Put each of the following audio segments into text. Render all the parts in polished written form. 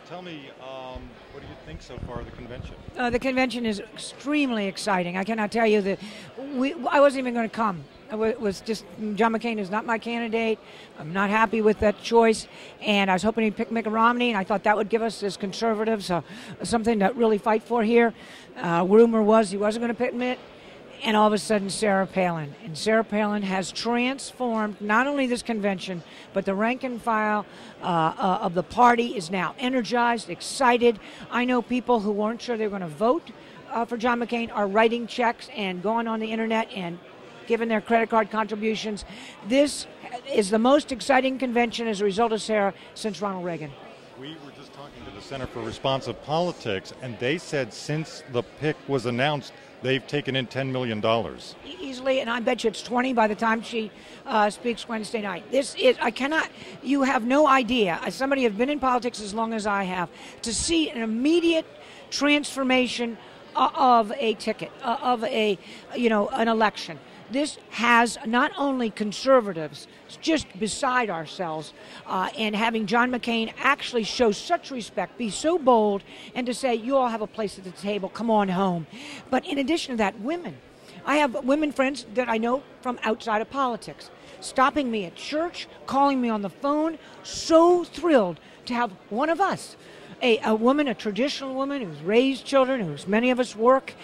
tell me, what do you think so far of the convention? The convention is extremely exciting. I cannot tell you that I wasn't even going to come. Was just John McCain is not my candidate. I'm not happy with that choice, and I was hoping he'd pick Mitt Romney, and I thought that would give us as conservatives something to really fight for here. Rumor was he wasn't going to pick Mitt, and all of a sudden Sarah Palin. And Sarah Palin has transformed not only this convention, but the rank and file of the party is now energized, excited. I know people who weren't sure they were going to vote for John McCain are writing checks and going on the internet and given their credit card contributions. This is the most exciting convention as a result of Sarah since Ronald Reagan. We were just talking to the Center for Responsive Politics, and they said since the pick was announced, they've taken in $10 million. Easily, and I bet you it's 20 by the time she speaks Wednesday night. You have no idea, as somebody who has been in politics as long as I have, to see an immediate transformation of a ticket, of an election. This has not only conservatives just beside ourselves and having John McCain actually show such respect, be so bold, and to say, you all have a place at the table, come on home. But in addition to that, women. I have women friends that I know from outside of politics, stopping me at church, calling me on the phone, so thrilled to have one of us, a woman, a traditional woman who's raised children, who's many of us work,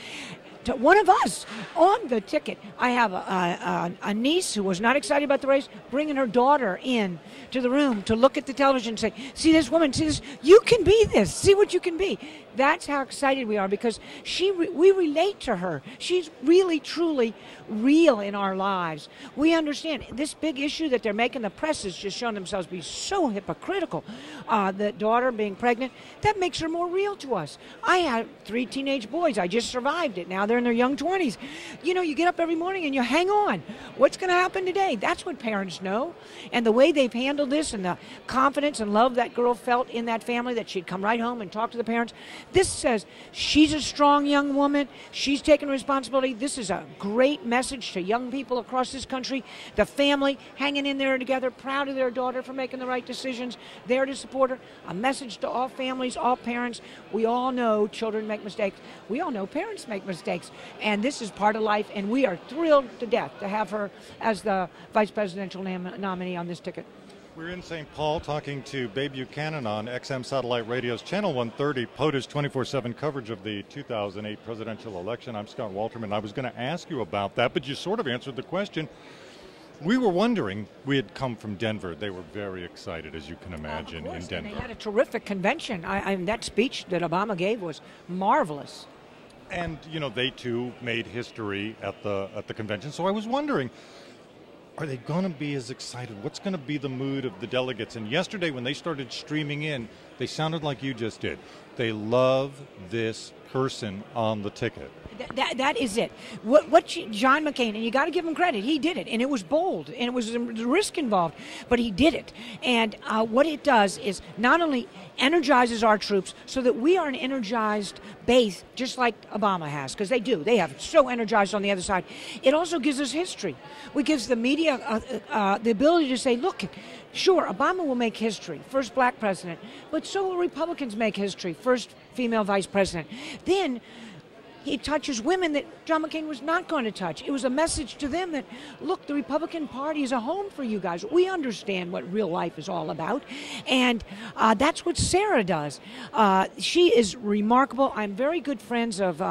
to one of us on the ticket. I have a niece who was not excited about the race, bringing her daughter in to the room to look at the television and say, see this woman, see this, you can be this, see what you can be. That's how excited we are, because we relate to her. She's really, truly real in our lives. We understand this big issue that they're making. The press has just shown themselves to be so hypocritical. The daughter being pregnant, that makes her more real to us. I had 3 teenage boys. I just survived it. Now they're in their young 20s. You get up every morning and you hang on. What's going to happen today? That's what parents know. And the way they've handled this and the confidence and love that girl felt in that family, that she'd come right home and talk to the parents, this says she's a strong young woman. She's taken responsibility. This is a great message to young people across this country. The family hanging in there together, proud of their daughter for making the right decisions, there to support her. A message to all families, all parents. We all know children make mistakes. We all know parents make mistakes. And this is part of life, and we are thrilled to death to have her as the vice presidential nominee on this ticket. We're in St. Paul talking to Babe Buchanan on XM Satellite Radio's Channel 130, POTUS 24/7 coverage of the 2008 presidential election. I'm Scott Walterman. I was going to ask you about that, but you sort of answered the question. We were wondering, we had come from Denver. They were very excited, as you can imagine, in Denver. And they had a terrific convention. That speech that Obama gave was marvelous. And, they too made history at the convention. So I was wondering, are they going to be as excited? What's going to be the mood of the delegates? And yesterday when they started streaming in, they sounded like you just did. They love this person on the ticket. That is it. John McCain, and you got to give him credit, he did it, and it was bold, and it was a risk involved, but he did it. And what it does is not only energizes our troops so that we are an energized base, just like Obama has, because they have so energized on the other side. It also gives us history. It gives the media the ability to say, look, sure, Obama will make history, first black president, but so will Republicans make history, first female vice president. Then he touches women that John McCain was not going to touch. It was a message to them that, look, the Republican Party is a home for you guys. We understand what real life is all about. And that's what Sarah does. She is remarkable. I'm very good friends of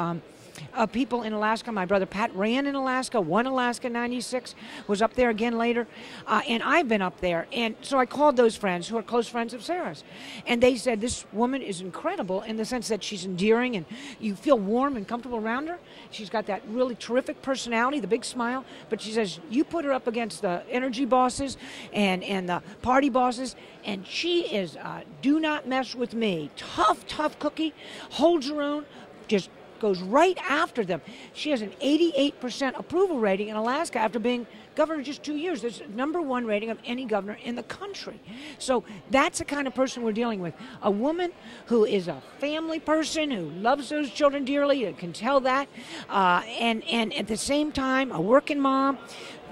people in Alaska. My brother Pat ran in Alaska, won Alaska in '96, was up there again later. And I've been up there. And so I called those friends who are close friends of Sarah's. And they said, this woman is incredible in the sense that she's endearing and you feel warm and comfortable around her. She's got that really terrific personality, the big smile. But she says, you put her up against the energy bosses and the party bosses, and she is do not mess with me. Tough cookie, holds her own, just goes right after them. She has an 88% approval rating in Alaska after being governor just 2 years. There's #1 rating of any governor in the country. So that's the kind of person we're dealing with. A woman who is a family person, who loves those children dearly, you can tell that, and at the same time, a working mom,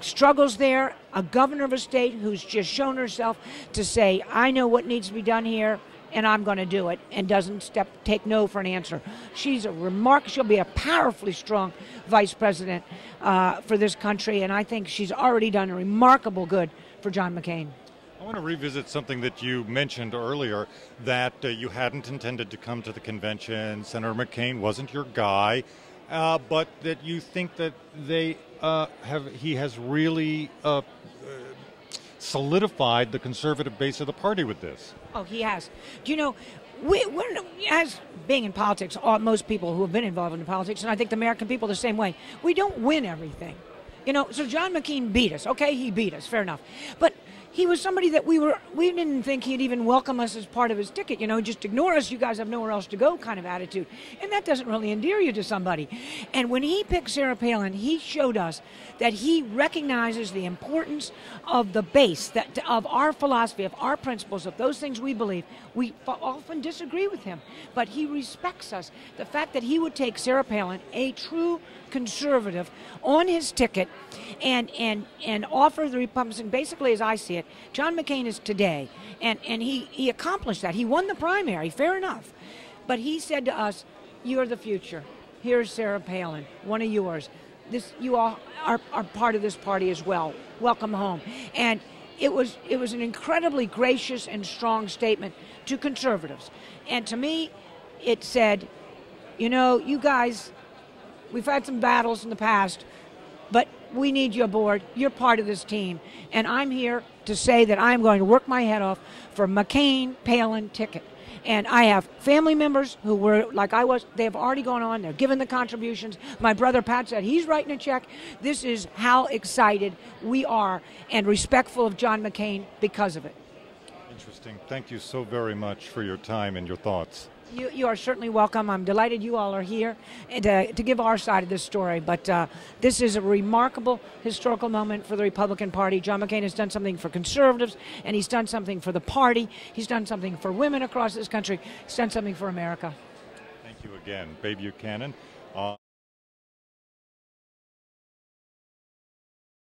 struggles there, a governor of a state who's just shown herself to say, I know what needs to be done here, and I'm going to do it, and doesn't take no for an answer. She'll be a powerfully strong vice president for this country, and I think she's already done a remarkable good for John McCain. I want to revisit something that you mentioned earlier, that you hadn't intended to come to the convention. Senator McCain wasn't your guy, but that you think that he has really solidified the conservative base of the party with this. Oh, he has. Do you know, as being in politics, most people who have been involved in politics, and I think the American people the same way, we don't win everything. You know, so John McCain beat us. Okay, he beat us, fair enough. But he was somebody that we didn't think he'd even welcome us as part of his ticket. You know, just ignore us, you guys have nowhere else to go kind of attitude. And that doesn't really endear you to somebody. And when he picked Sarah Palin, he showed us that he recognizes the importance of the base, of our philosophy, of our principles, of those things we believe. We often disagree with him, but he respects us. The fact that he would take Sarah Palin, a true conservative, on his ticket and offer the Republicans, basically, as I see it, John McCain is today, and he accomplished that. He won the primary, fair enough. But he said to us, you're the future. Here's Sarah Palin, one of yours. You all are part of this party as well. Welcome home. And it was an incredibly gracious and strong statement to conservatives. And to me, it said, you know, you guys, we've had some battles in the past, but we need you aboard. You're part of this team. And I'm here to say that I'm going to work my head off for McCain-Palin ticket. And I have family members who were, like I was, they have already gone on. They're given the contributions. My brother Pat said he's writing a check. This is how excited we are and respectful of John McCain because of it. Interesting. Thank you so very much for your time and your thoughts. You are certainly welcome. I'm delighted you all are here to give our side of this story. But this is a remarkable historical moment for the Republican Party. John McCain has done something for conservatives, and he's done something for the party. He's done something for women across this country. He's done something for America. Thank you again. Babe Buchanan.